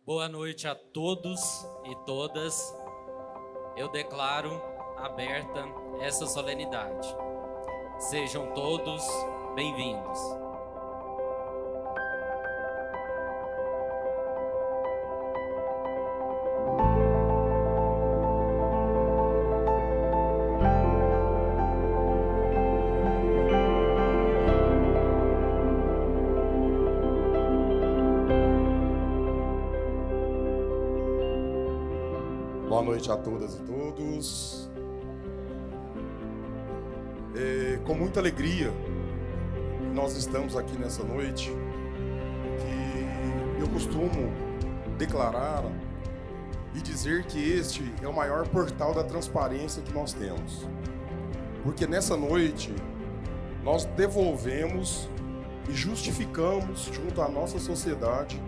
Boa noite a todos e todas. Eu declaro aberta essa solenidade. Sejam todos bem-vindos. Boa noite a todas e todos. Com muita alegria nós estamos aqui nessa noite, que eu costumo declarar e dizer que este é o maior portal da transparência que nós temos. Porque nessa noite nós devolvemos e justificamos junto à nossa sociedade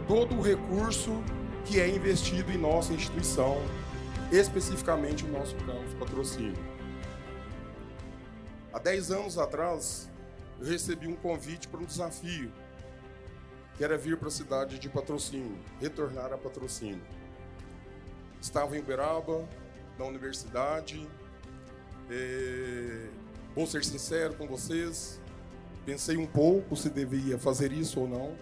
todo o recurso que é investido em nossa instituição, especificamente no nosso campus Patrocínio. Há 10 anos atrás, eu recebi um convite para um desafio, que era vir para a cidade de Patrocínio, retornar a Patrocínio. Estava em Uberaba, na universidade, vou ser sincero com vocês, pensei um pouco se devia fazer isso ou não,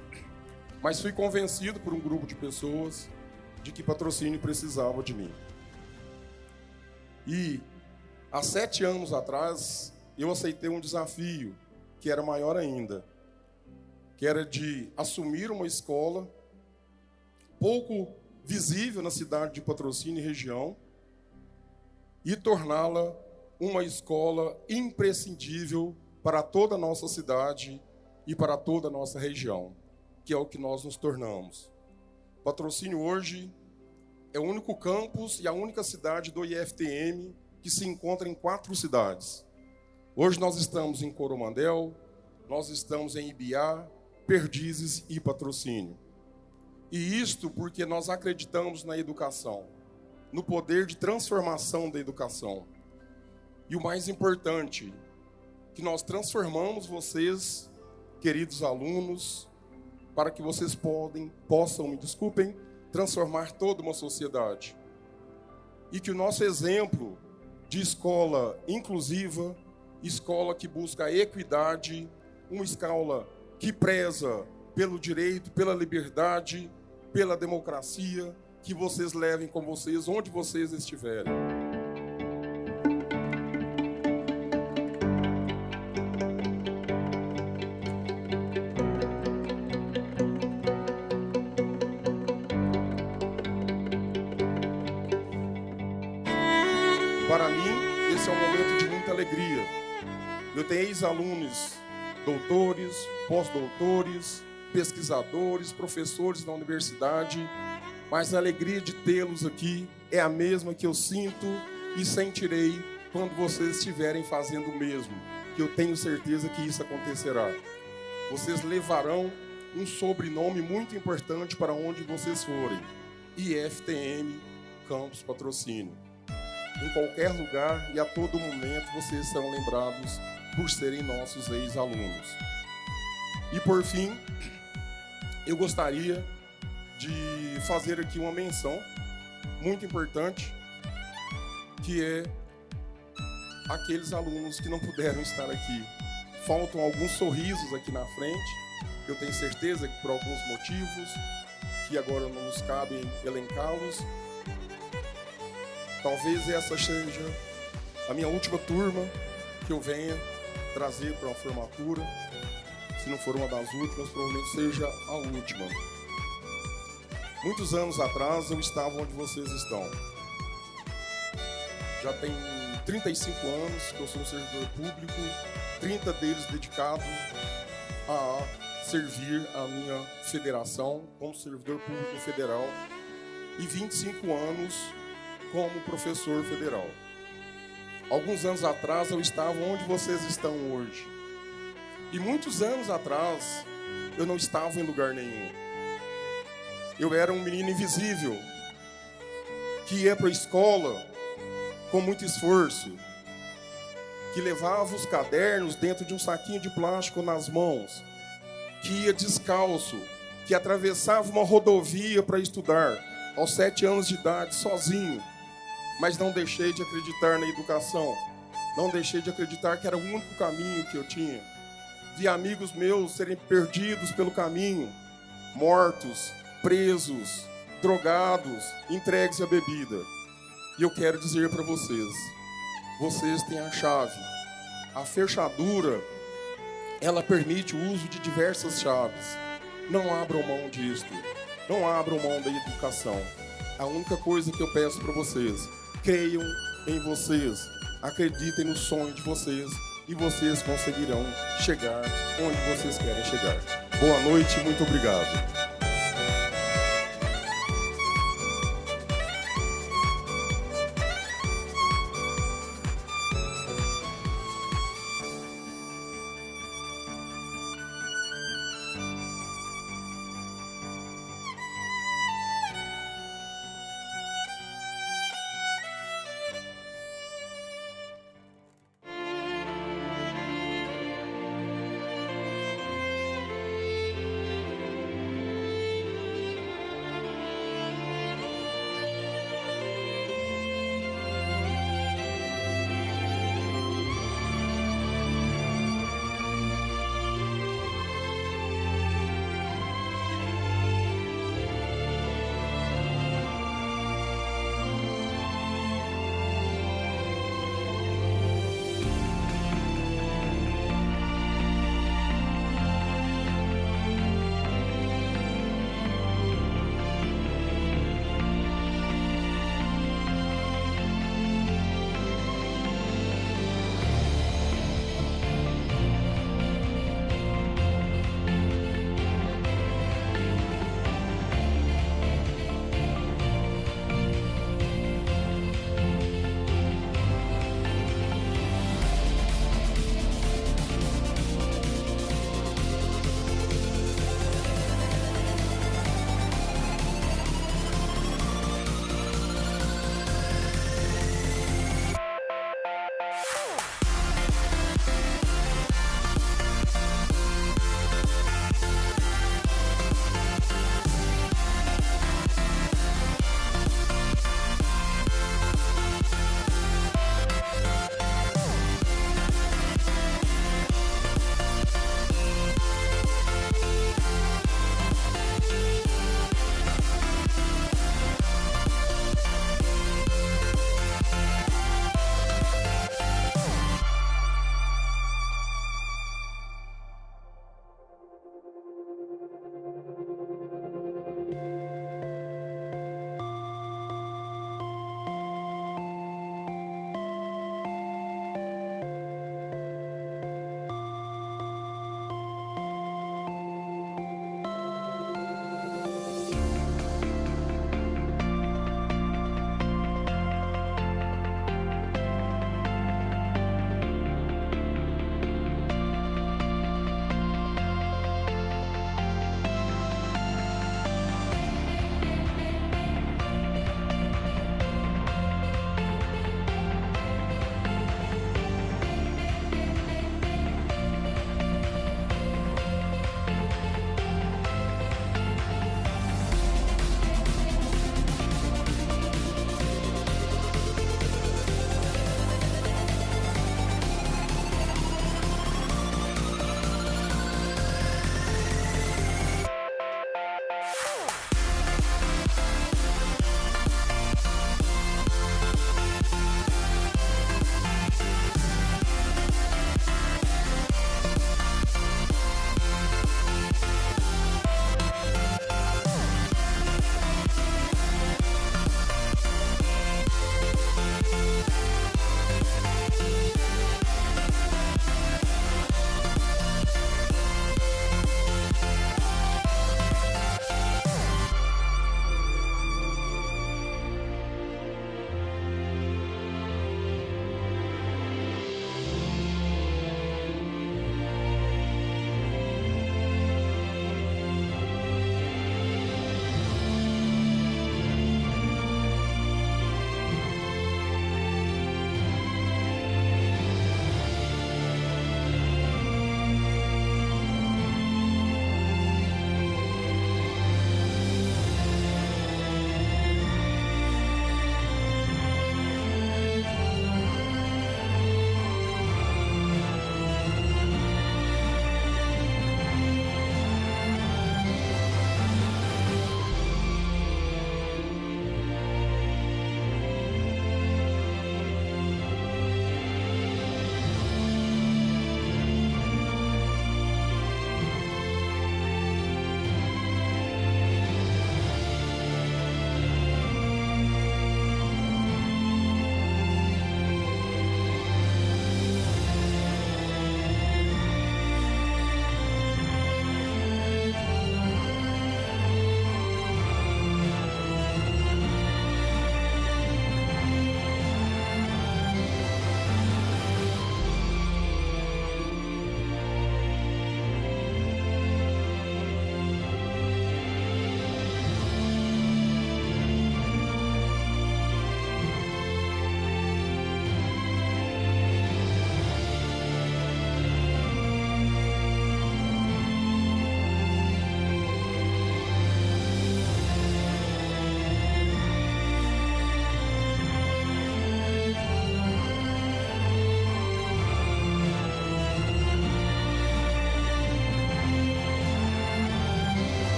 mas fui convencido por um grupo de pessoas de que Patrocínio precisava de mim. E há 7 anos atrás, eu aceitei um desafio que era maior ainda, que era de assumir uma escola pouco visível na cidade de Patrocínio e região e torná-la uma escola imprescindível para toda a nossa cidade e para toda a nossa região, que é o que nós nos tornamos. Patrocínio hoje é o único campus e a única cidade do IFTM que se encontra em 4 cidades. Hoje nós estamos em Coromandel, nós estamos em Ibiá, Perdizes e Patrocínio. E isto porque nós acreditamos na educação, no poder de transformação da educação. E o mais importante, que nós transformamos vocês, queridos alunos, para que vocês possam, transformar toda uma sociedade. E que o nosso exemplo de escola inclusiva, escola que busca a equidade, uma escola que preza pelo direito, pela liberdade, pela democracia, que vocês levem com vocês onde vocês estiverem. Para mim, esse é um momento de muita alegria. Eu tenho ex-alunos, doutores, pós-doutores, pesquisadores, professores da universidade, mas a alegria de tê-los aqui é a mesma que eu sinto e sentirei quando vocês estiverem fazendo o mesmo, que eu tenho certeza que isso acontecerá. Vocês levarão um sobrenome muito importante para onde vocês forem, IFTM Campus Patrocínio. Em qualquer lugar e a todo momento vocês serão lembrados por serem nossos ex-alunos. E por fim, eu gostaria de fazer aqui uma menção muito importante, que é aqueles alunos que não puderam estar aqui. Faltam alguns sorrisos aqui na frente, eu tenho certeza que por alguns motivos, que agora não nos cabem elencá-los. Talvez essa seja a minha última turma que eu venha trazer para uma formatura. Se não for uma das últimas, provavelmente seja a última. Muitos anos atrás eu estava onde vocês estão. Já tem 35 anos que eu sou um servidor público, 30 deles dedicados a servir a minha federação como servidor público federal e 25 anos como professor federal. Alguns anos atrás eu estava onde vocês estão hoje. E muitos anos atrás eu não estava em lugar nenhum. Eu era um menino invisível que ia para a escola com muito esforço, que levava os cadernos dentro de um saquinho de plástico nas mãos, que ia descalço, que atravessava uma rodovia para estudar, aos 7 anos de idade, sozinho. Mas não deixei de acreditar na educação. Não deixei de acreditar que era o único caminho que eu tinha. Vi amigos meus serem perdidos pelo caminho, mortos, presos, drogados, entregues à bebida. E eu quero dizer para vocês, vocês têm a chave. A fechadura, ela permite o uso de diversas chaves. Não abram mão disto. Não abram mão da educação. A única coisa que eu peço para vocês, creiam em vocês. Acreditem no sonho de vocês e vocês conseguirão chegar onde vocês querem chegar. Boa noite e muito obrigado.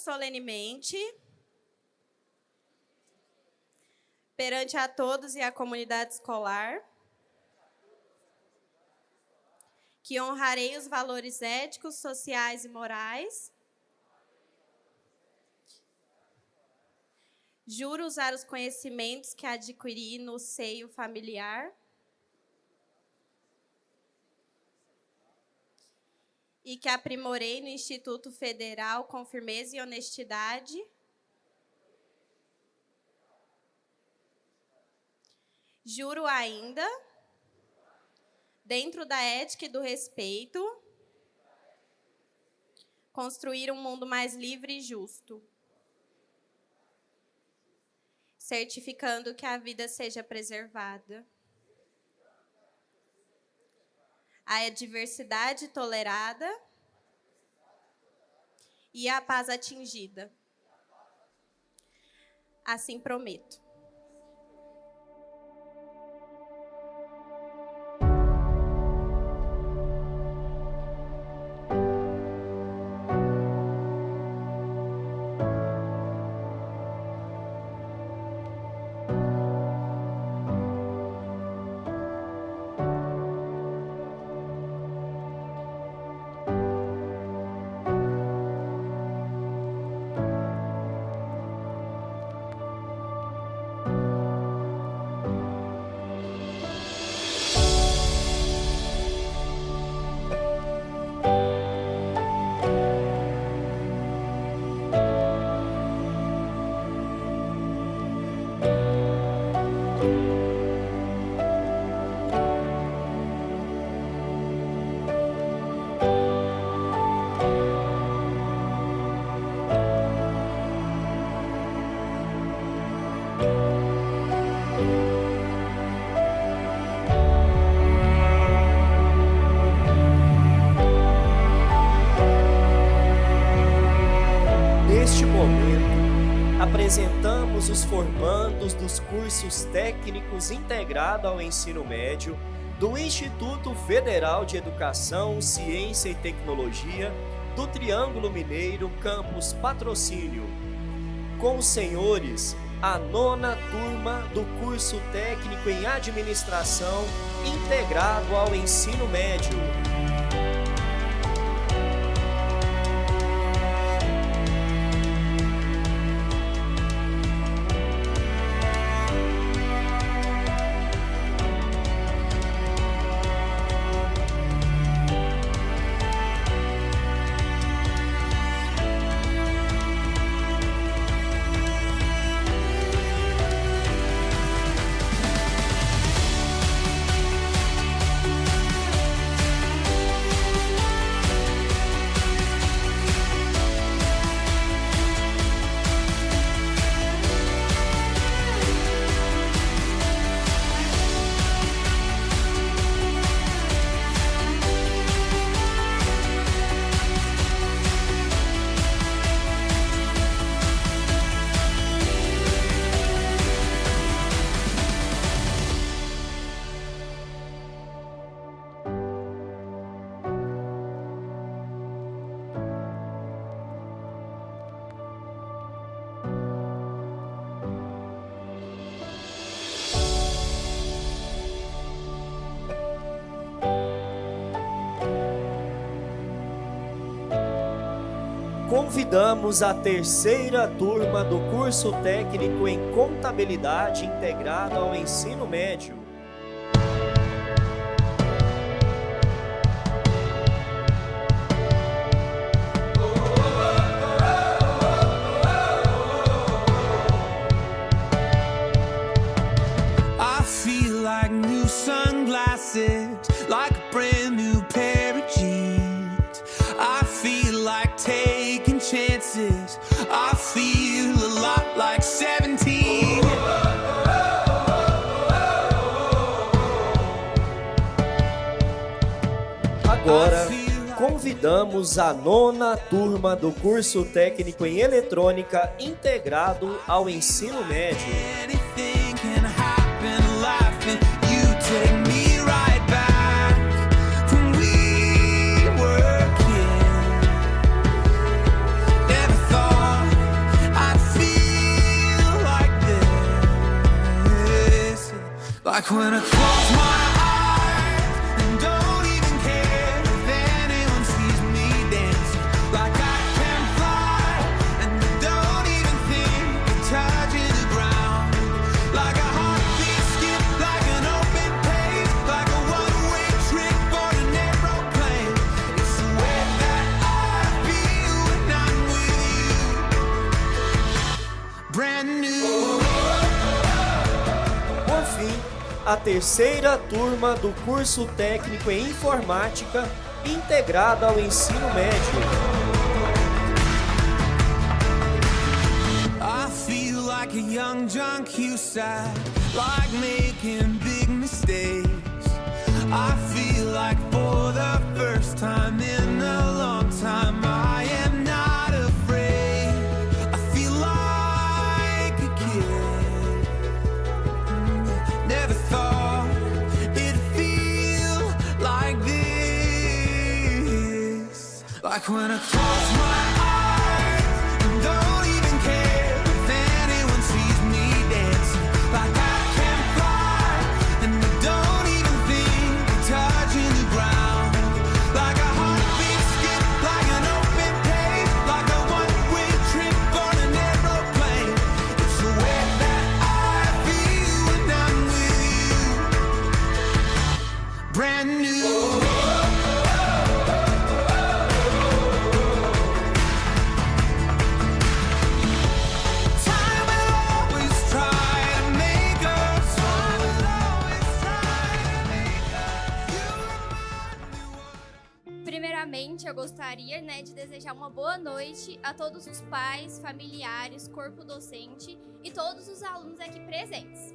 solenemente, perante a todos e a comunidade escolar, que honrarei os valores éticos, sociais e morais. Juro usar os conhecimentos que adquiri no seio familiar e que aprimorei no Instituto Federal com firmeza e honestidade. Juro ainda, dentro da ética e do respeito, construir um mundo mais livre e justo, certificando que a vida seja preservada, a diversidade tolerada e a paz atingida. Assim prometo. Apresentamos os formandos dos cursos técnicos integrados ao ensino médio do Instituto Federal de Educação, Ciência e Tecnologia do Triângulo Mineiro, campus Patrocínio. Com os senhores, a 9ª turma do curso técnico em administração integrado ao ensino médio. Convidamos a 3ª turma do curso técnico em contabilidade integrado ao ensino médio. I feel like new sunglasses, like a brand new pair of jeans. I feel like taking chances. I feel a lot like 17. Agora, convidamos a 9ª turma do curso técnico em eletrônica integrado ao ensino médio. Anything can happen, laughing. You take me right back when we were kids. Never thought Like when I close my eyes and don't even care if anyone sees me dancing. Like I can fly and I don't even think of touching the ground. Like a heartbeat skip, like an open page, like a one-way trip on an aeroplane. It's the way that I feel when I'm with you. Brand new. Por fim, a terceira turma do curso técnico em informática integrada ao ensino médio. I feel like a young John Cusack, like making big mistakes. I feel like for the first time in a long time I am not afraid. I feel like a kid. Never thought it'd feel like this. Like when I close my eyes and don't even care if anyone sees me dancing. Like I can fly and I don't even think of touching the ground. Like a heartbeat skip, like an open page, like a one-way trip on an aeroplane. It's the way that I feel when I'm with you. Brand new. Time will always try to make us. Time will always try to make us. You remind me what. Primeiramente, eu gostaria, de desejar uma boa noite a todos os pais, familiares, corpo docente e todos os alunos aqui presentes.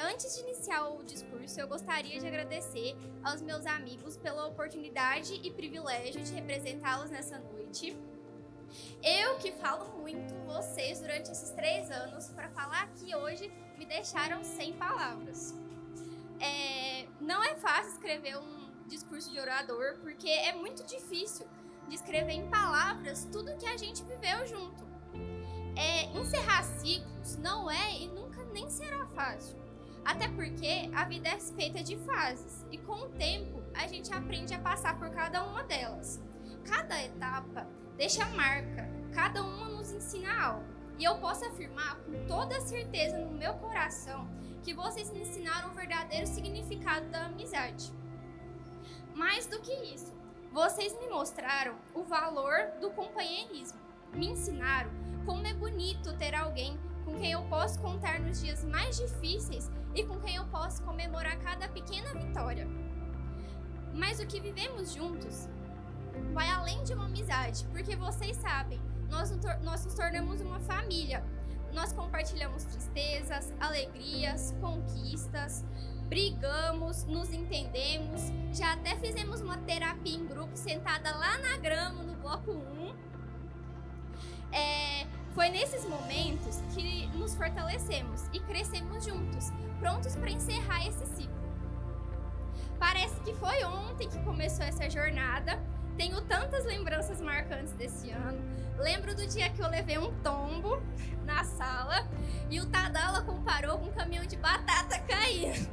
Antes de iniciar o discurso, eu gostaria de agradecer aos meus amigos pela oportunidade e privilégio de representá-los nessa noite. Eu que falo muito, vocês durante esses 3 anos, para falar aqui hoje, me deixaram sem palavras. Não é fácil escrever um discurso de orador, porque é muito difícil de escrever em palavras tudo que a gente viveu junto. Encerrar ciclos não é e nunca nem será fácil. Até porque a vida é feita de fases e com o tempo a gente aprende a passar por cada uma delas. Cada etapa deixa marca, cada uma nos ensina algo. E eu posso afirmar com toda certeza no meu coração que vocês me ensinaram o verdadeiro significado da amizade. Mais do que isso, vocês me mostraram o valor do companheirismo. Me ensinaram como é bonito ter alguém com quem eu posso contar nos dias mais difíceis e com quem eu posso comemorar cada pequena vitória. Mas o que vivemos juntos vai além de uma amizade, porque vocês sabem, nós nos tornamos uma família. Nós compartilhamos tristezas, alegrias, conquistas, brigamos, nos entendemos, já até fizemos uma terapia em grupo sentada lá na grama no bloco 1. Foi nesses momentos que nos fortalecemos e crescemos juntos, prontos para encerrar esse ciclo. Parece que foi ontem que começou essa jornada. Tenho tantas lembranças marcantes desse ano. Lembro do dia que eu levei um tombo na sala e o Tadala comparou com um caminhão de batata caindo.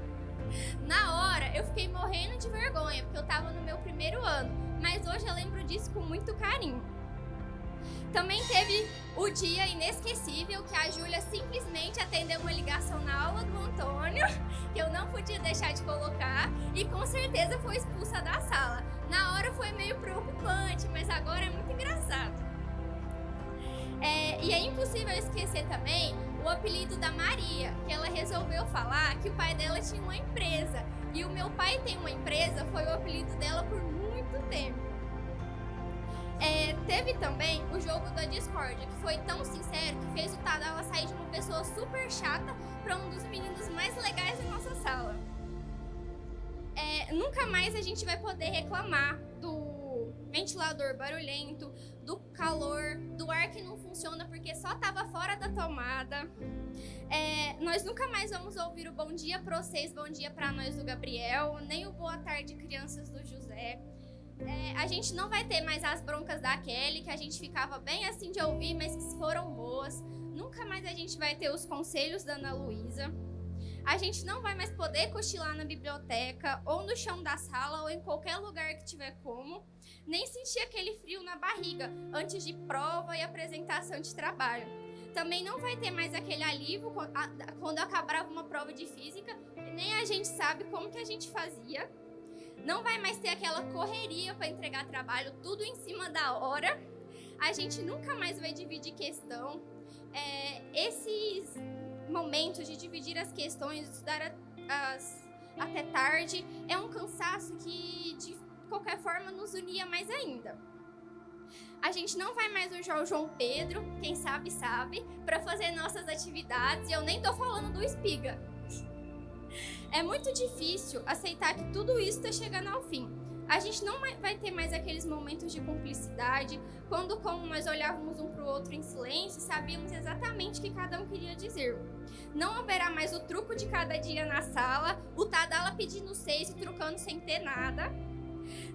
Na hora, eu fiquei morrendo de vergonha, porque eu estava no meu primeiro ano, mas hoje eu lembro disso com muito carinho. Também teve o dia inesquecível que a Júlia simplesmente atendeu uma ligação na aula do Antônio, que eu não podia deixar de colocar, e com certeza foi expulsa da sala. Na hora foi meio preocupante, mas agora é muito engraçado. E é impossível esquecer também o apelido da Maria, que ela resolveu falar que o pai dela tinha uma empresa. E o meu pai tem uma empresa, foi o apelido dela por muito tempo. Teve também o jogo da discórdia, que foi tão sincero que fez o Tadala sair de uma pessoa super chata para um dos meninos mais legais da nossa sala. Nunca mais a gente vai poder reclamar do ventilador barulhento, do calor, do ar que não funciona porque só estava fora da tomada. Nós nunca mais vamos ouvir o bom dia para vocês, bom dia para nós do Gabriel, nem o boa tarde crianças do José. A gente não vai ter mais as broncas da Kelly, que a gente ficava bem assim de ouvir, mas que foram boas. Nunca mais a gente vai ter os conselhos da Ana Luísa. A gente não vai mais poder cochilar na biblioteca, ou no chão da sala, ou em qualquer lugar que tiver como, nem sentir aquele frio na barriga antes de prova e apresentação de trabalho. Também não vai ter mais aquele alívio quando acabava uma prova de física, e nem a gente sabe como que a gente fazia. Não vai mais ter aquela correria para entregar trabalho, tudo em cima da hora. A gente nunca mais vai dividir questão. Esses momentos de dividir as questões, estudar até tarde, é um cansaço que, de qualquer forma, nos unia mais ainda. A gente não vai mais usar o João Pedro, quem sabe, sabe, para fazer nossas atividades, e eu nem tô falando do espiga. É muito difícil aceitar que tudo isso está chegando ao fim. A gente não vai ter mais aqueles momentos de cumplicidade, quando, como nós olhávamos um para o outro em silêncio, sabíamos exatamente o que cada um queria dizer. Não haverá mais o truco de cada dia na sala, o Tadala pedindo 6 e trucando sem ter nada.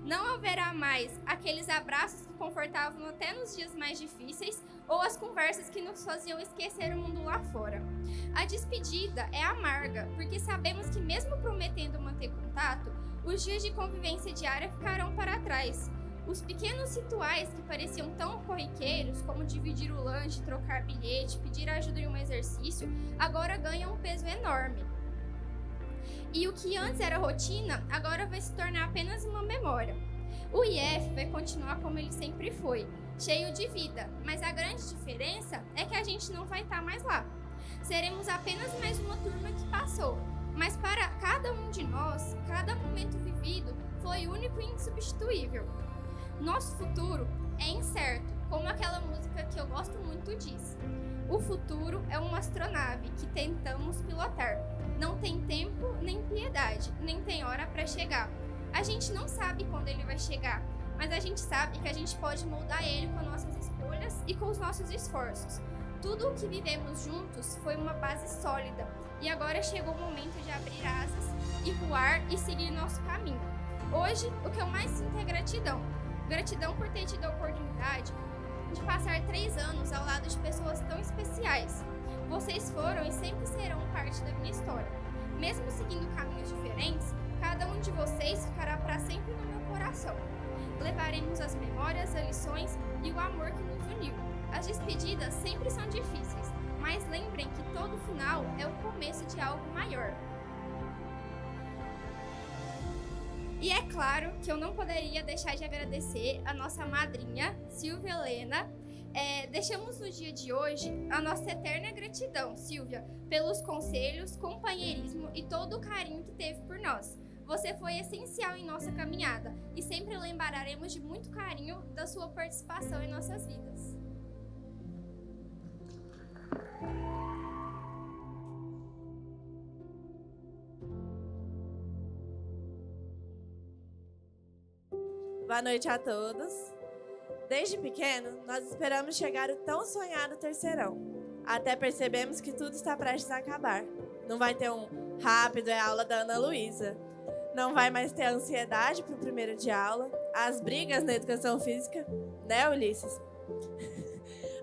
Não haverá mais aqueles abraços que confortavam até nos dias mais difíceis, ou as conversas que nos faziam esquecer o mundo lá fora. A despedida é amarga, porque sabemos que mesmo prometendo manter contato, os dias de convivência diária ficarão para trás. Os pequenos rituais que pareciam tão corriqueiros, como dividir o lanche, trocar bilhete, pedir ajuda em um exercício, agora ganham um peso enorme. E o que antes era rotina, agora vai se tornar apenas uma memória. O IF vai continuar como ele sempre foi, cheio de vida, mas a grande diferença é que a gente não vai estar mais lá. Seremos apenas mais uma turma que passou, mas para cada um de nós, cada momento vivido foi único e insubstituível. Nosso futuro é incerto, como aquela música que eu gosto muito diz. O futuro é uma astronave que tentamos pilotar. Não tem tempo, nem piedade, nem tem hora para chegar. A gente não sabe quando ele vai chegar, mas a gente sabe que a gente pode moldar ele com nossas escolhas e com os nossos esforços. Tudo o que vivemos juntos foi uma base sólida, e agora chegou o momento de abrir asas e voar e seguir nosso caminho. Hoje, o que eu mais sinto é gratidão. Gratidão por ter tido a oportunidade de passar 3 anos ao lado de pessoas tão especiais. Vocês foram e sempre serão parte da minha história. Mesmo seguindo caminhos diferentes, cada um de vocês ficará para sempre no meu coração. Levaremos as memórias, as lições e o amor que nos uniu. As despedidas sempre são difíceis, mas lembrem que todo final é o começo de algo maior. E é claro que eu não poderia deixar de agradecer a nossa madrinha, Silvia Helena. Deixamos no dia de hoje a nossa eterna gratidão, Silvia, pelos conselhos, companheirismo e todo o carinho que teve por nós. Você foi essencial em nossa caminhada e sempre lembraremos de muito carinho da sua participação em nossas vidas. Boa noite a todos. Desde pequeno, nós esperamos chegar o tão sonhado terceirão. Até percebemos que tudo está prestes a acabar. Não vai ter um rápido, é a aula da Ana Luísa. Não vai mais ter ansiedade para o primeiro de aula, as brigas na educação física, né, Ulisses?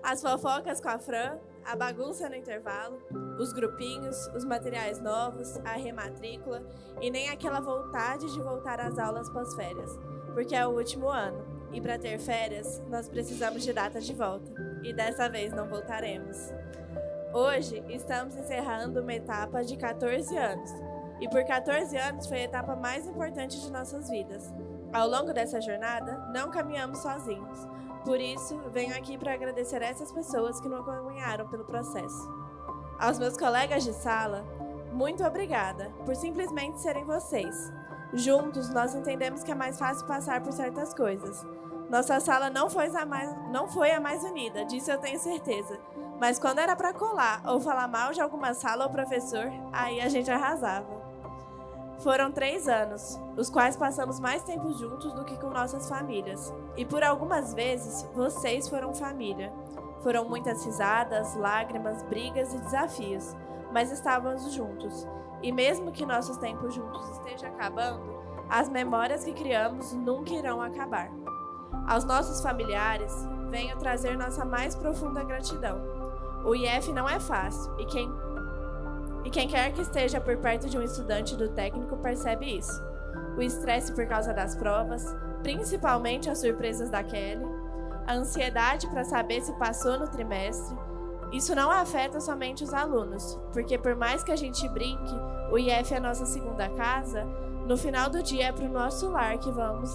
As fofocas com a Fran, a bagunça no intervalo, os grupinhos, os materiais novos, a rematrícula e nem aquela vontade de voltar às aulas pós-férias, porque é o último ano. E para ter férias, nós precisamos de data de volta. E dessa vez não voltaremos. Hoje, estamos encerrando uma etapa de 14 anos. E por 14 anos foi a etapa mais importante de nossas vidas. Ao longo dessa jornada, não caminhamos sozinhos. Por isso, venho aqui para agradecer a essas pessoas que nos acompanharam pelo processo. Aos meus colegas de sala, muito obrigada por simplesmente serem vocês. Juntos, nós entendemos que é mais fácil passar por certas coisas. Nossa sala não foi a mais unida, disso eu tenho certeza. Mas quando era para colar ou falar mal de alguma sala ou professor, aí a gente arrasava. Foram 3 anos, os quais passamos mais tempo juntos do que com nossas famílias. E por algumas vezes, vocês foram família. Foram muitas risadas, lágrimas, brigas e desafios, mas estávamos juntos. E mesmo que nossos tempos juntos estejam acabando, as memórias que criamos nunca irão acabar. Aos nossos familiares, venho trazer nossa mais profunda gratidão. O IF não é fácil, E quem quer que esteja por perto de um estudante do técnico percebe isso. O estresse por causa das provas, principalmente as surpresas da Kelly, a ansiedade para saber se passou no trimestre. Isso não afeta somente os alunos, porque por mais que a gente brinque, o IF é a nossa segunda casa, no final do dia é para o nosso lar que vamos.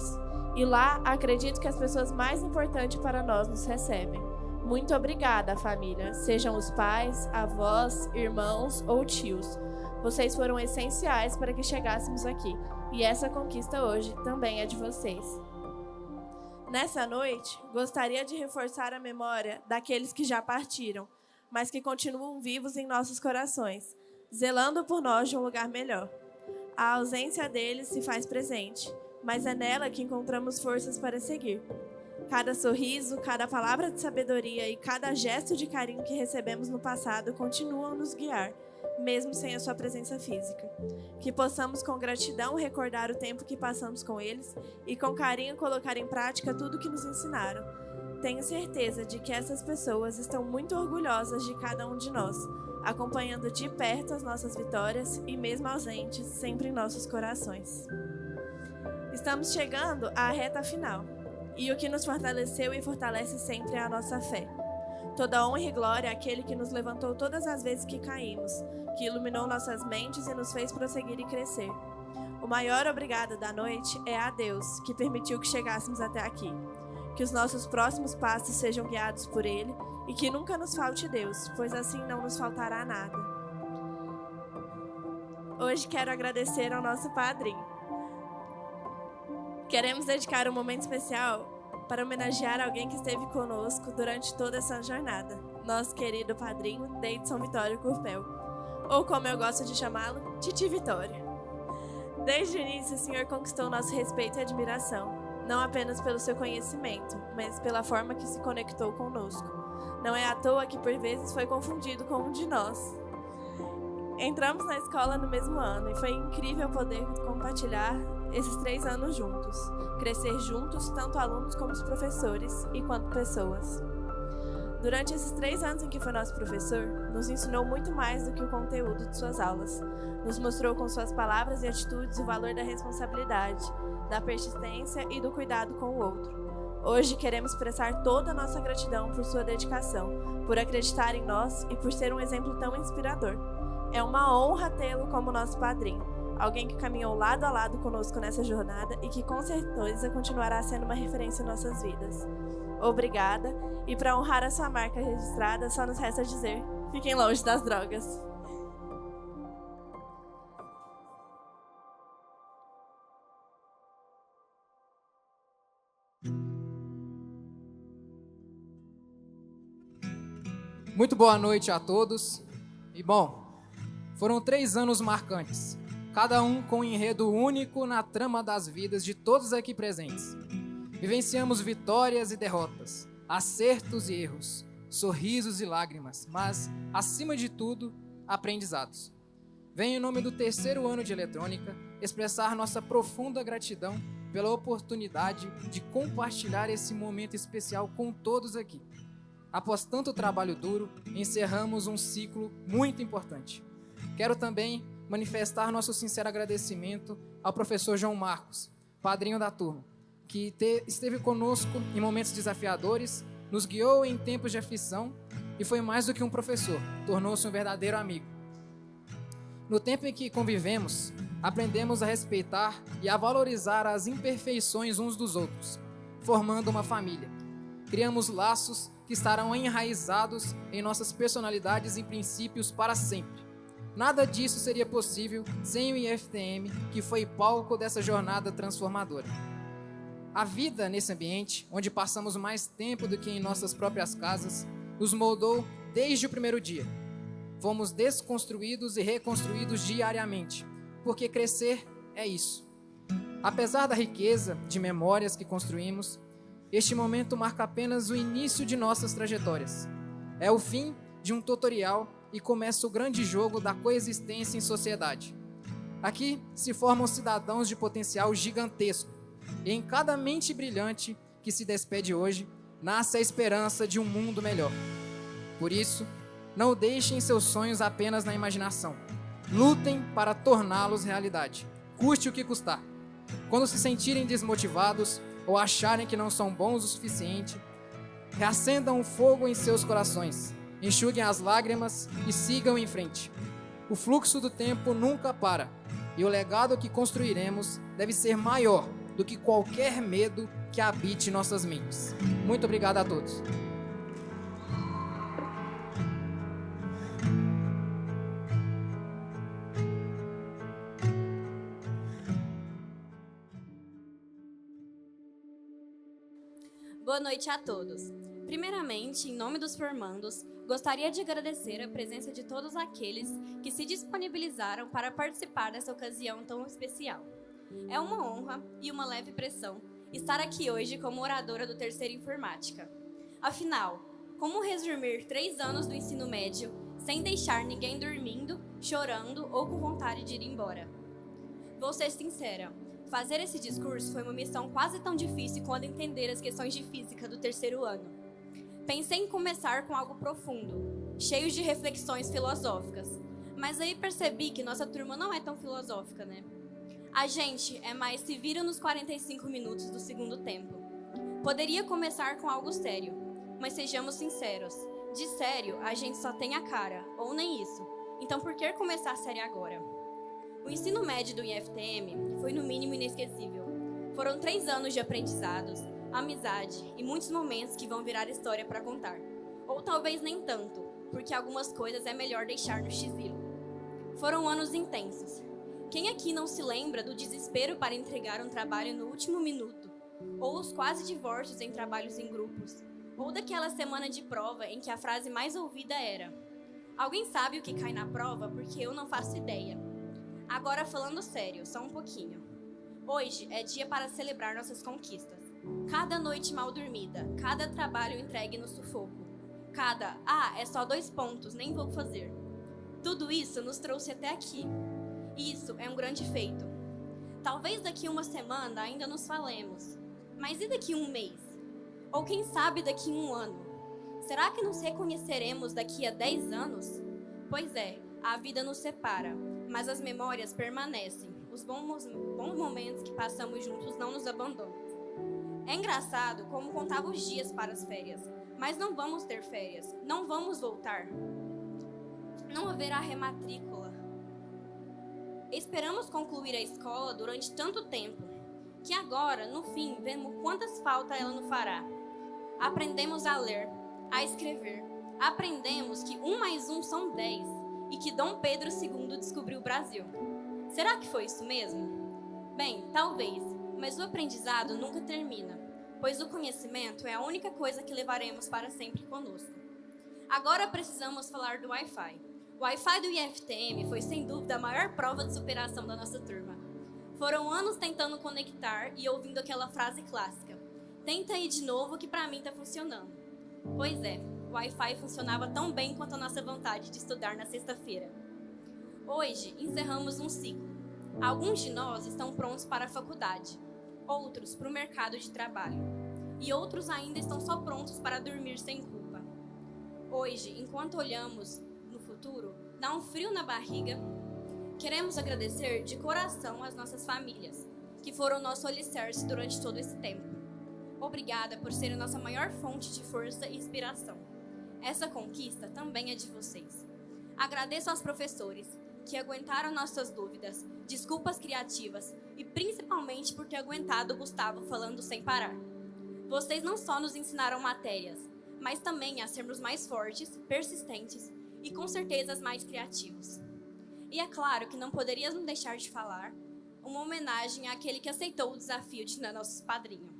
E lá, acredito que as pessoas mais importantes para nós nos recebem. Muito obrigada, família. Sejam os pais, avós, irmãos ou tios. Vocês foram essenciais para que chegássemos aqui. E essa conquista hoje também é de vocês. Nessa noite, gostaria de reforçar a memória daqueles que já partiram, mas que continuam vivos em nossos corações, zelando por nós de um lugar melhor. A ausência deles se faz presente, mas é nela que encontramos forças para seguir. Cada sorriso, cada palavra de sabedoria e cada gesto de carinho que recebemos no passado continuam a nos guiar, mesmo sem a sua presença física. Que possamos com gratidão recordar o tempo que passamos com eles e com carinho colocar em prática tudo o que nos ensinaram. Tenho certeza de que essas pessoas estão muito orgulhosas de cada um de nós, acompanhando de perto as nossas vitórias e, mesmo ausentes, sempre em nossos corações. Estamos chegando à reta final, e o que nos fortaleceu e fortalece sempre é a nossa fé. Toda honra e glória àquele que nos levantou todas as vezes que caímos, que iluminou nossas mentes e nos fez prosseguir e crescer. O maior obrigado da noite é a Deus, que permitiu que chegássemos até aqui. Que os nossos próximos passos sejam guiados por Ele e que nunca nos falte Deus, pois assim não nos faltará nada. Hoje quero agradecer ao nosso padrinho. Queremos dedicar um momento especial para homenagear alguém que esteve conosco durante toda essa jornada, nosso querido padrinho Deidson Vitório Curpel, ou como eu gosto de chamá-lo, Titi Vitória. Desde o início, o senhor conquistou nosso respeito e admiração, não apenas pelo seu conhecimento, mas pela forma que se conectou conosco. Não é à toa que por vezes foi confundido com um de nós. Entramos na escola no mesmo ano e foi incrível poder compartilhar esses 3 anos juntos, crescer juntos, tanto alunos como os professores e quanto pessoas. Durante esses 3 anos em que foi nosso professor, nos ensinou muito mais do que o conteúdo de suas aulas. Nos mostrou com suas palavras e atitudes o valor da responsabilidade, da persistência e do cuidado com o outro. Hoje queremos expressar toda a nossa gratidão por sua dedicação, por acreditar em nós e por ser um exemplo tão inspirador. É uma honra tê-lo como nosso padrinho, alguém que caminhou lado a lado conosco nessa jornada e que com certeza continuará sendo uma referência em nossas vidas. Obrigada, e para honrar a sua marca registrada, só nos resta dizer: fiquem longe das drogas. Muito boa noite a todos. E bom, foram 3 anos marcantes, cada um com um enredo único na trama das vidas de todos aqui presentes. Vivenciamos vitórias e derrotas, acertos e erros, sorrisos e lágrimas, mas, acima de tudo, aprendizados. Venho em nome do 3º ano de eletrônica expressar nossa profunda gratidão pela oportunidade de compartilhar esse momento especial com todos aqui. Após tanto trabalho duro, encerramos um ciclo muito importante. Quero também manifestar nosso sincero agradecimento ao professor João Marcos, padrinho da turma, que esteve conosco em momentos desafiadores, nos guiou em tempos de aflição e foi mais do que um professor, tornou-se um verdadeiro amigo. No tempo em que convivemos, aprendemos a respeitar e a valorizar as imperfeições uns dos outros, formando uma família. Criamos laços que estarão enraizados em nossas personalidades e princípios para sempre. Nada disso seria possível sem o IFTM, que foi palco dessa jornada transformadora. A vida nesse ambiente, onde passamos mais tempo do que em nossas próprias casas, nos moldou desde o primeiro dia. Fomos desconstruídos e reconstruídos diariamente, porque crescer é isso. Apesar da riqueza de memórias que construímos, este momento marca apenas o início de nossas trajetórias. É o fim de um tutorial e começa o grande jogo da coexistência em sociedade. Aqui se formam cidadãos de potencial gigantesco, e em cada mente brilhante que se despede hoje, nasce a esperança de um mundo melhor. Por isso, não deixem seus sonhos apenas na imaginação. Lutem para torná-los realidade, custe o que custar. Quando se sentirem desmotivados ou acharem que não são bons o suficiente, reacendam o fogo em seus corações, enxuguem as lágrimas e sigam em frente. O fluxo do tempo nunca para, e o legado que construiremos deve ser maior do que qualquer medo que habite nossas mentes. Muito obrigado a todos. Boa noite a todos. Primeiramente, em nome dos formandos, gostaria de agradecer a presença de todos aqueles que se disponibilizaram para participar dessa ocasião tão especial. É uma honra e uma leve pressão estar aqui hoje como oradora do terceiro Informática. Afinal, como resumir 3 anos do ensino médio sem deixar ninguém dormindo, chorando ou com vontade de ir embora? Vou ser sincera. Fazer esse discurso foi uma missão quase tão difícil quanto entender as questões de física do terceiro ano. Pensei em começar com algo profundo, cheio de reflexões filosóficas, mas aí percebi que nossa turma não é tão filosófica, né? A gente é mais se vira nos 45 minutos do segundo tempo. Poderia começar com algo sério, mas sejamos sinceros, de sério a gente só tem a cara, ou nem isso. Então por que começar sério agora? O ensino médio do IFTM foi no mínimo inesquecível. Foram 3 anos de aprendizados, amizade e muitos momentos que vão virar história para contar. Ou talvez nem tanto, porque algumas coisas é melhor deixar no xilo. Foram anos intensos. Quem aqui não se lembra do desespero para entregar um trabalho no último minuto? Ou os quase divórcios em trabalhos em grupos? Ou daquela semana de prova em que a frase mais ouvida era: "Alguém sabe o que cai na prova? Porque eu não faço ideia." Agora falando sério, só um pouquinho. Hoje é dia para celebrar nossas conquistas. Cada noite mal dormida, cada trabalho entregue no sufoco, cada é só 2 pontos, nem vou fazer. Tudo isso nos trouxe até aqui. Isso é um grande feito. Talvez daqui uma semana ainda nos falemos, mas e daqui 1 mês? Ou quem sabe daqui 1 ano? Será que nos reconheceremos daqui a 10 anos? Pois é, a vida nos separa, mas as memórias permanecem. Os bons momentos que passamos juntos não nos abandonam. É engraçado como contava os dias para as férias, mas não vamos ter férias, não vamos voltar. Não haverá rematrícula. Esperamos concluir a escola durante tanto tempo, que agora, no fim, vemos quantas faltas ela nos fará. Aprendemos a ler, a escrever. Aprendemos que 1 mais 1 são 10 e que Dom Pedro II descobriu o Brasil. Será que foi isso mesmo? Bem, talvez, mas o aprendizado nunca termina, pois o conhecimento é a única coisa que levaremos para sempre conosco. Agora precisamos falar do Wi-Fi. O Wi-Fi do IFTM foi sem dúvida a maior prova de superação da nossa turma. Foram anos tentando conectar e ouvindo aquela frase clássica: "Tenta aí de novo que pra mim tá funcionando." Pois é, o Wi-Fi funcionava tão bem quanto a nossa vontade de estudar na sexta-feira. Hoje, encerramos um ciclo. Alguns de nós estão prontos para a faculdade, outros para o mercado de trabalho, e outros ainda estão só prontos para dormir sem culpa. Hoje, enquanto olhamos no futuro, dá um frio na barriga. Queremos agradecer de coração às nossas famílias, que foram nosso alicerce durante todo esse tempo. Obrigada por serem nossa maior fonte de força e inspiração. Essa conquista também é de vocês. Agradeço aos professores, que aguentaram nossas dúvidas, desculpas criativas e principalmente por ter aguentado o Gustavo falando sem parar. Vocês não só nos ensinaram matérias, mas também a sermos mais fortes, persistentes e com certeza mais criativos. E é claro que não poderíamos deixar de falar uma homenagem àquele que aceitou o desafio de ser nosso padrinho.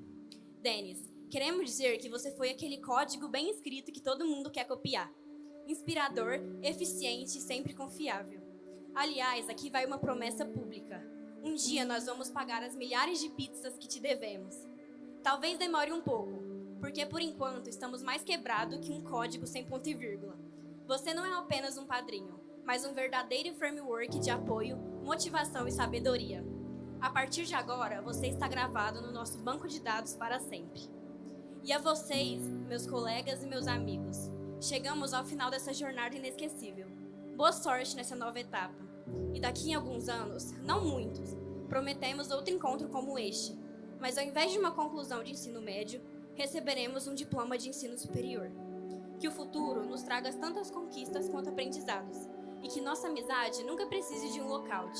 Denis, queremos dizer que você foi aquele código bem escrito que todo mundo quer copiar. Inspirador, eficiente e sempre confiável. Aliás, aqui vai uma promessa pública. Um dia nós vamos pagar as milhares de pizzas que te devemos. Talvez demore um pouco, porque por enquanto estamos mais quebrados que um código sem ponto e vírgula. Você não é apenas um padrinho, mas um verdadeiro framework de apoio, motivação e sabedoria. A partir de agora, você está gravado no nosso banco de dados para sempre. E a vocês, meus colegas e meus amigos, chegamos ao final dessa jornada inesquecível. Boa sorte nessa nova etapa. E daqui a alguns anos, não muitos, prometemos outro encontro como este. Mas ao invés de uma conclusão de ensino médio, receberemos um diploma de ensino superior. Que o futuro nos traga tantas conquistas quanto aprendizados. E que nossa amizade nunca precise de um lockout.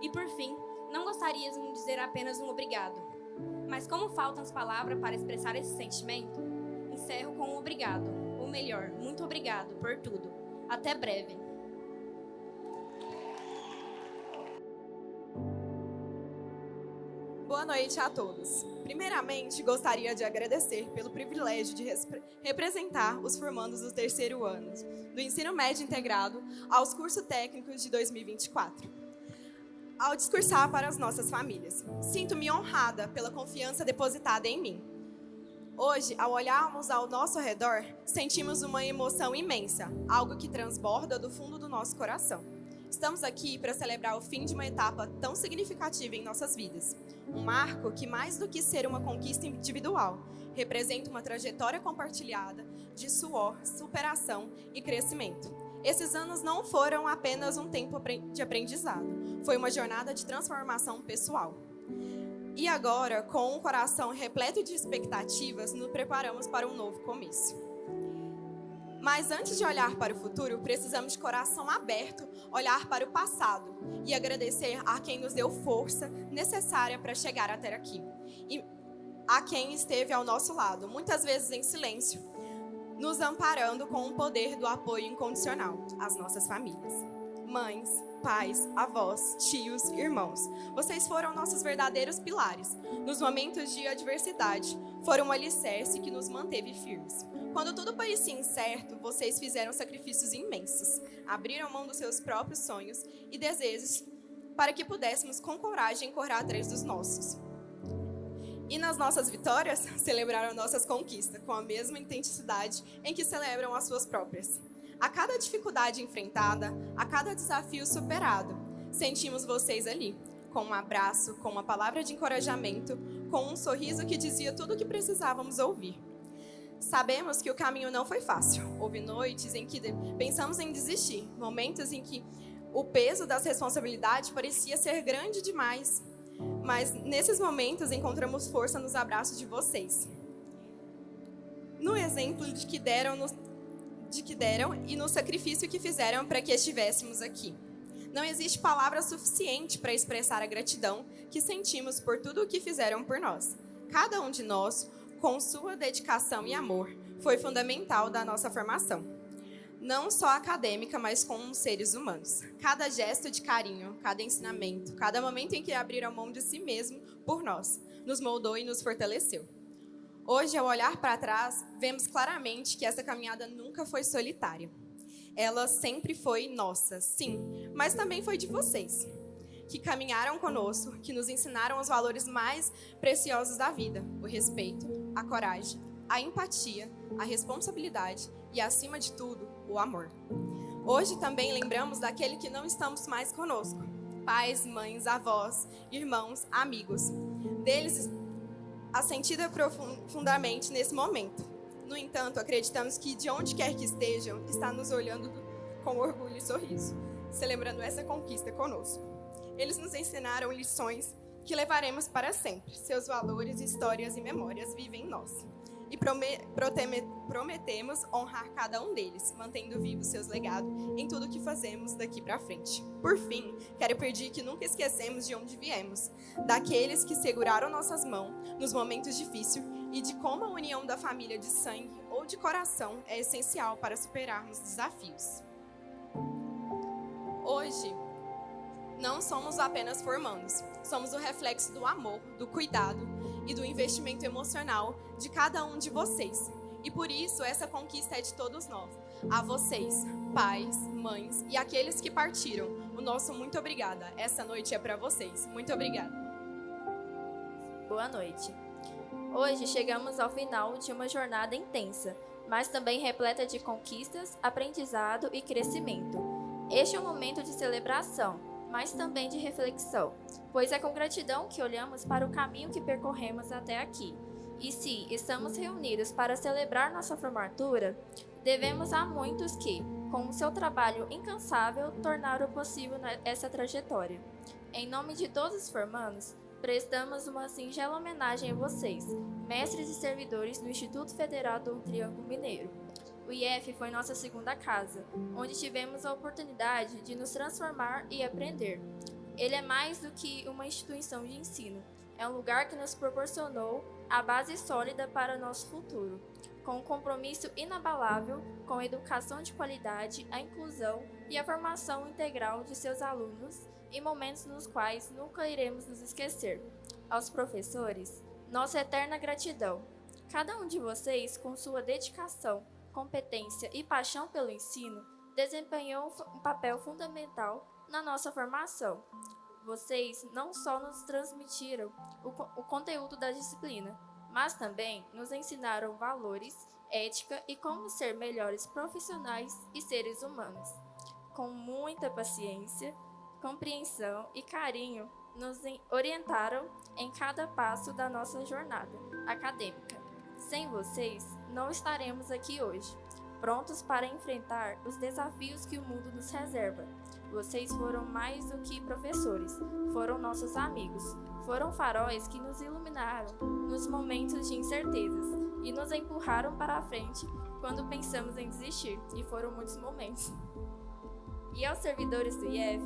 E por fim, não gostaríamos de dizer apenas um obrigado. Mas como faltam as palavras para expressar esse sentimento, encerro com um obrigado. Ou melhor, muito obrigado por tudo. Até breve. Boa noite a todos. Primeiramente, gostaria de agradecer pelo privilégio de representar os formandos do terceiro ano do Ensino Médio Integrado aos cursos técnicos de 2024. Ao discursar para as nossas famílias, sinto-me honrada pela confiança depositada em mim. Hoje, ao olharmos ao nosso redor, sentimos uma emoção imensa, algo que transborda do fundo do nosso coração. Estamos aqui para celebrar o fim de uma etapa tão significativa em nossas vidas. Um marco que, mais do que ser uma conquista individual, representa uma trajetória compartilhada de suor, superação e crescimento. Esses anos não foram apenas um tempo de aprendizado, foi uma jornada de transformação pessoal. E agora, com um coração repleto de expectativas, nos preparamos para um novo começo. Mas antes de olhar para o futuro, precisamos de coração aberto, olhar para o passado e agradecer a quem nos deu força necessária para chegar até aqui. E a quem esteve ao nosso lado, muitas vezes em silêncio, nos amparando com o poder do apoio incondicional, as nossas famílias. Mães, pais, avós, tios, irmãos, vocês foram nossos verdadeiros pilares. Nos momentos de adversidade, foram um alicerce que nos manteve firmes. Quando tudo parecia incerto, vocês fizeram sacrifícios imensos, abriram mão dos seus próprios sonhos e desejos para que pudéssemos com coragem correr atrás dos nossos. E nas nossas vitórias, celebraram nossas conquistas com a mesma intensidade em que celebram as suas próprias. A cada dificuldade enfrentada, a cada desafio superado, sentimos vocês ali, com um abraço, com uma palavra de encorajamento, com um sorriso que dizia tudo o que precisávamos ouvir. Sabemos que o caminho não foi fácil. Houve noites em que pensamos em desistir, momentos em que o peso das responsabilidades parecia ser grande demais. Mas nesses momentos encontramos força nos abraços de vocês. No exemplo de que deram e no sacrifício que fizeram para que estivéssemos aqui. Não existe palavra suficiente para expressar a gratidão que sentimos por tudo o que fizeram por nós. Cada um de nós, com sua dedicação e amor, foi fundamental da nossa formação. Não só acadêmica, mas como seres humanos. Cada gesto de carinho, cada ensinamento, cada momento em que abriram mão de si mesmo por nós, nos moldou e nos fortaleceu. Hoje, ao olhar para trás, vemos claramente que essa caminhada nunca foi solitária. Ela sempre foi nossa, sim, mas também foi de vocês, que caminharam conosco, que nos ensinaram os valores mais preciosos da vida: o respeito, a coragem, a empatia, a responsabilidade e, acima de tudo, o amor. Hoje também lembramos daquele que não estamos mais conosco: pais, mães, avós, irmãos, amigos. Deles, a sentida profundamente nesse momento. No entanto, acreditamos que, de onde quer que estejam, está nos olhando com orgulho e sorriso, celebrando essa conquista conosco. Eles nos ensinaram lições que levaremos para sempre. Seus valores, histórias e memórias vivem em nós. E prometemos honrar cada um deles, mantendo vivos seus legados em tudo que fazemos daqui para frente. Por fim, quero pedir que nunca esquecemos de onde viemos, daqueles que seguraram nossas mãos nos momentos difíceis e de como a união da família de sangue ou de coração é essencial para superarmos desafios. Hoje, não somos apenas formandos, somos o reflexo do amor, do cuidado e do investimento emocional de cada um de vocês. E por isso, essa conquista é de todos nós. A vocês, pais, mães e aqueles que partiram, o nosso muito obrigada. Essa noite é para vocês. Muito obrigada. Boa noite. Hoje chegamos ao final de uma jornada intensa, mas também repleta de conquistas, aprendizado e crescimento. Este é um momento de celebração, mas também de reflexão, pois é com gratidão que olhamos para o caminho que percorremos até aqui. E se estamos reunidos para celebrar nossa formatura, devemos a muitos que, com o seu trabalho incansável, tornaram possível essa trajetória. Em nome de todos os formandos, prestamos uma singela homenagem a vocês, mestres e servidores do Instituto Federal do Triângulo Mineiro. O IF foi nossa segunda casa, onde tivemos a oportunidade de nos transformar e aprender. Ele é mais do que uma instituição de ensino, é um lugar que nos proporcionou a base sólida para nosso futuro, com um compromisso inabalável com a educação de qualidade, a inclusão e a formação integral de seus alunos em momentos nos quais nunca iremos nos esquecer. Aos professores, nossa eterna gratidão. Cada um de vocês, com sua dedicação, competência e paixão pelo ensino, desempenhou um papel fundamental na nossa formação. Vocês não só nos transmitiram o conteúdo da disciplina, mas também nos ensinaram valores, ética e como ser melhores profissionais e seres humanos. Com muita paciência, compreensão e carinho, nos orientaram em cada passo da nossa jornada acadêmica. Sem vocês, não estaremos aqui hoje, prontos para enfrentar os desafios que o mundo nos reserva. Vocês foram mais do que professores, foram nossos amigos, foram faróis que nos iluminaram nos momentos de incertezas e nos empurraram para a frente quando pensamos em desistir, e foram muitos momentos. E aos servidores do IEV,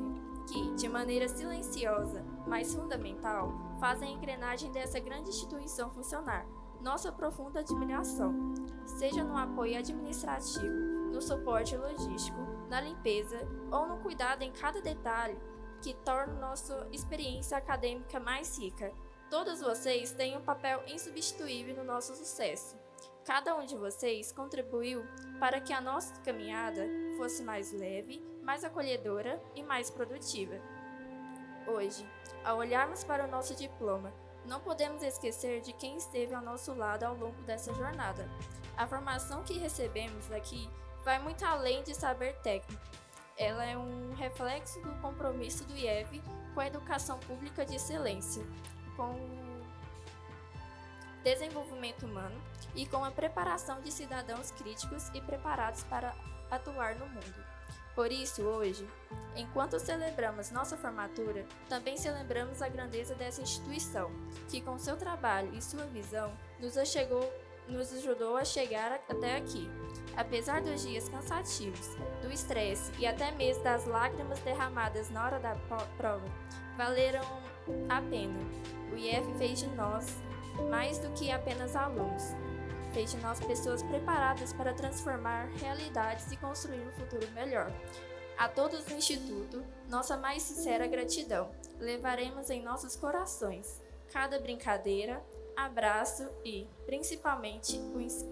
que, de maneira silenciosa, mas fundamental, fazem a engrenagem dessa grande instituição funcionar, nossa profunda admiração, seja no apoio administrativo, no suporte logístico, na limpeza ou no cuidado em cada detalhe que torna nossa experiência acadêmica mais rica. Todos vocês têm um papel insubstituível no nosso sucesso. Cada um de vocês contribuiu para que a nossa caminhada fosse mais leve, mais acolhedora e mais produtiva. Hoje, ao olharmos para o nosso diploma, não podemos esquecer de quem esteve ao nosso lado ao longo dessa jornada. A formação que recebemos aqui vai muito além de saber técnico. Ela é um reflexo do compromisso do IEV com a educação pública de excelência, com o desenvolvimento humano e com a preparação de cidadãos críticos e preparados para atuar no mundo. Por isso, hoje, enquanto celebramos nossa formatura, também celebramos a grandeza dessa instituição, que com seu trabalho e sua visão nos ajudou a chegar até aqui. Apesar dos dias cansativos, do estresse e até mesmo das lágrimas derramadas na hora da prova, valeram a pena. O IF fez de nós mais do que apenas alunos. Fez de nós pessoas preparadas para transformar realidades e construir um futuro melhor. A todos do Instituto, nossa mais sincera gratidão. Levaremos em nossos corações cada brincadeira, abraço e, principalmente,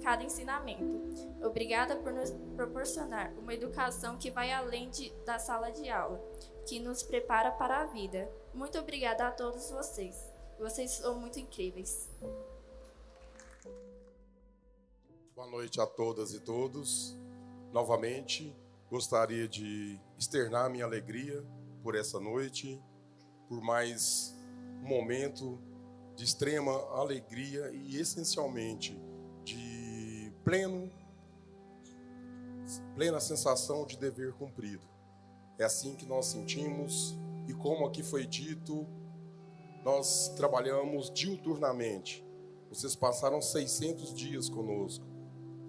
cada ensinamento. Obrigada por nos proporcionar uma educação que vai além da sala de aula, que nos prepara para a vida. Muito obrigada a todos vocês. Vocês são muito incríveis. Boa noite a todas e todos. Novamente, gostaria de externar minha alegria por essa noite, por mais um momento de extrema alegria e, essencialmente, de plena sensação de dever cumprido. É assim que nós sentimos e, como aqui foi dito, nós trabalhamos diuturnamente. Vocês passaram 600 dias conosco,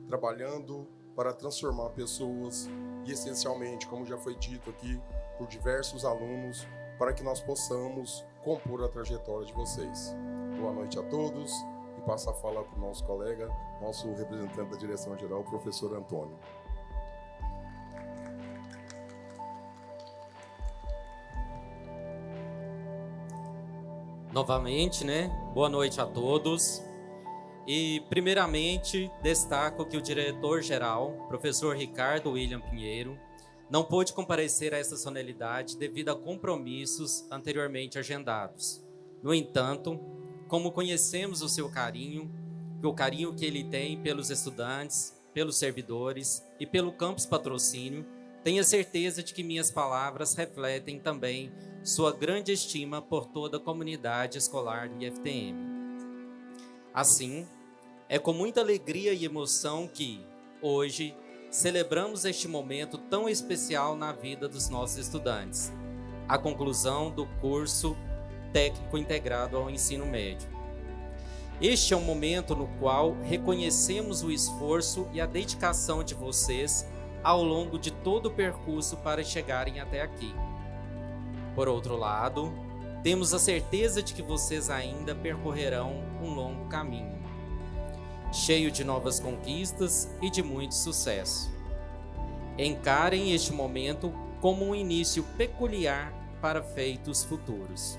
trabalhando para transformar pessoas e, essencialmente, como já foi dito aqui por diversos alunos, para que nós possamos compor a trajetória de vocês. Boa noite a todos e passo a fala para o nosso colega, nosso representante da direção-geral, o professor Antônio. Novamente, boa noite a todos. E, primeiramente, destaco que o diretor-geral, professor Ricardo William Pinheiro, não pôde comparecer a essa solenidade devido a compromissos anteriormente agendados. No entanto, como conhecemos o seu carinho, o carinho que ele tem pelos estudantes, pelos servidores e pelo campus patrocínio, tenha certeza de que minhas palavras refletem também sua grande estima por toda a comunidade escolar do IFTM. Assim, É com muita alegria e emoção que, hoje, celebramos este momento tão especial na vida dos nossos estudantes, a conclusão do curso técnico integrado ao ensino médio. Este é um momento no qual reconhecemos o esforço e a dedicação de vocês ao longo de todo o percurso para chegarem até aqui. Por outro lado, temos a certeza de que vocês ainda percorrerão um longo caminho, cheio de novas conquistas e de muito sucesso. Encarem este momento como um início peculiar para feitos futuros.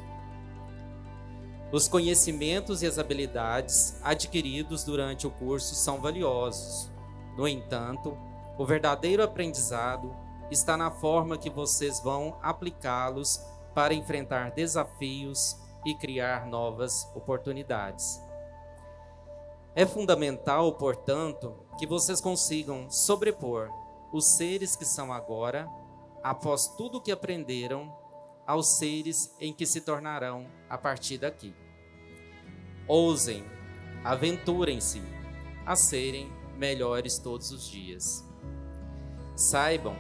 Os conhecimentos e as habilidades adquiridos durante o curso são valiosos. No entanto, o verdadeiro aprendizado está na forma que vocês vão aplicá-los para enfrentar desafios e criar novas oportunidades. É fundamental, portanto, que vocês consigam sobrepor os seres que são agora, após tudo o que aprenderam, aos seres em que se tornarão a partir daqui. Ousem, aventurem-se a serem melhores todos os dias. Saibam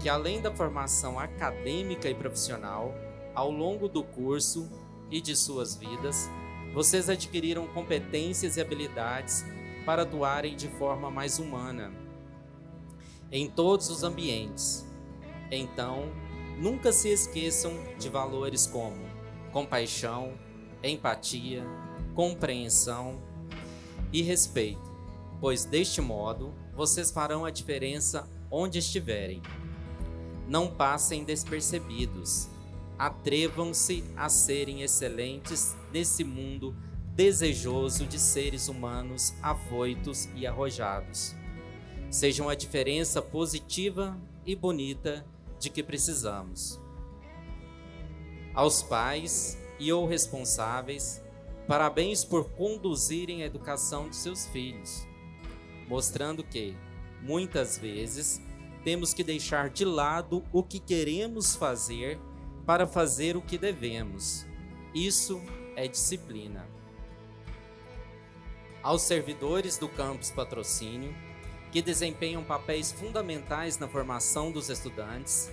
que, além da formação acadêmica e profissional, ao longo do curso e de suas vidas, vocês adquiriram competências e habilidades para atuarem de forma mais humana em todos os ambientes. Então, nunca se esqueçam de valores como compaixão, empatia, compreensão e respeito, pois deste modo vocês farão a diferença onde estiverem. Não passem despercebidos. Atrevam-se a serem excelentes nesse mundo desejoso de seres humanos afoitos e arrojados. Sejam a diferença positiva e bonita de que precisamos. Aos pais e ou responsáveis, parabéns por conduzirem a educação de seus filhos, mostrando que, muitas vezes, temos que deixar de lado o que queremos fazer para fazer o que devemos. Isso é disciplina. Aos servidores do Campus Patrocínio, que desempenham papéis fundamentais na formação dos estudantes,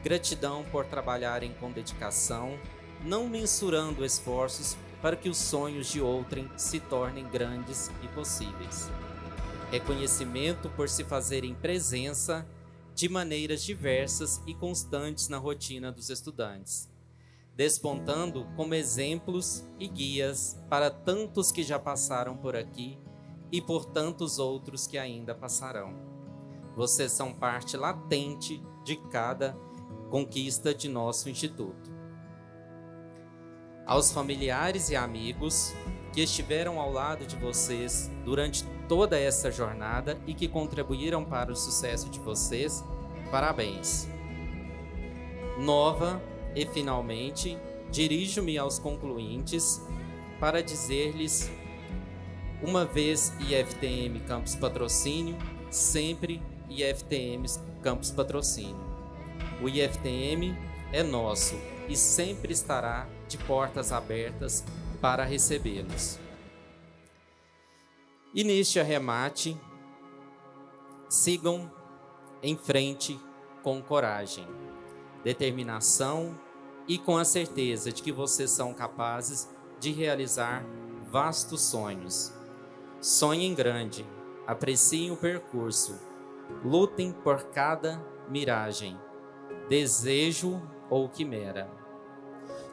gratidão por trabalharem com dedicação, não mensurando esforços para que os sonhos de outrem se tornem grandes e possíveis. Reconhecimento por se fazerem presença de maneiras diversas e constantes na rotina dos estudantes, despontando como exemplos e guias para tantos que já passaram por aqui e por tantos outros que ainda passarão. Vocês são parte latente de cada conquista de nosso instituto. Aos familiares e amigos que estiveram ao lado de vocês durante toda essa jornada e que contribuíram para o sucesso de vocês, parabéns. Nova e finalmente, dirijo-me aos concluintes para dizer-lhes: uma vez IFTM Campus Patrocínio, sempre IFTM Campus Patrocínio. O IFTM é nosso e sempre estará de portas abertas para recebê-los. E neste arremate, sigam em frente com coragem, determinação e com a certeza de que vocês são capazes de realizar vastos sonhos. Sonhem grande, apreciem o percurso, lutem por cada miragem, desejo ou quimera.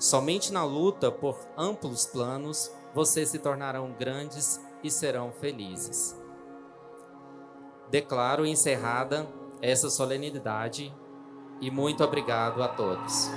Somente na luta por amplos planos, vocês se tornarão grandes e serão felizes. Declaro encerrada essa solenidade e muito obrigado a todos.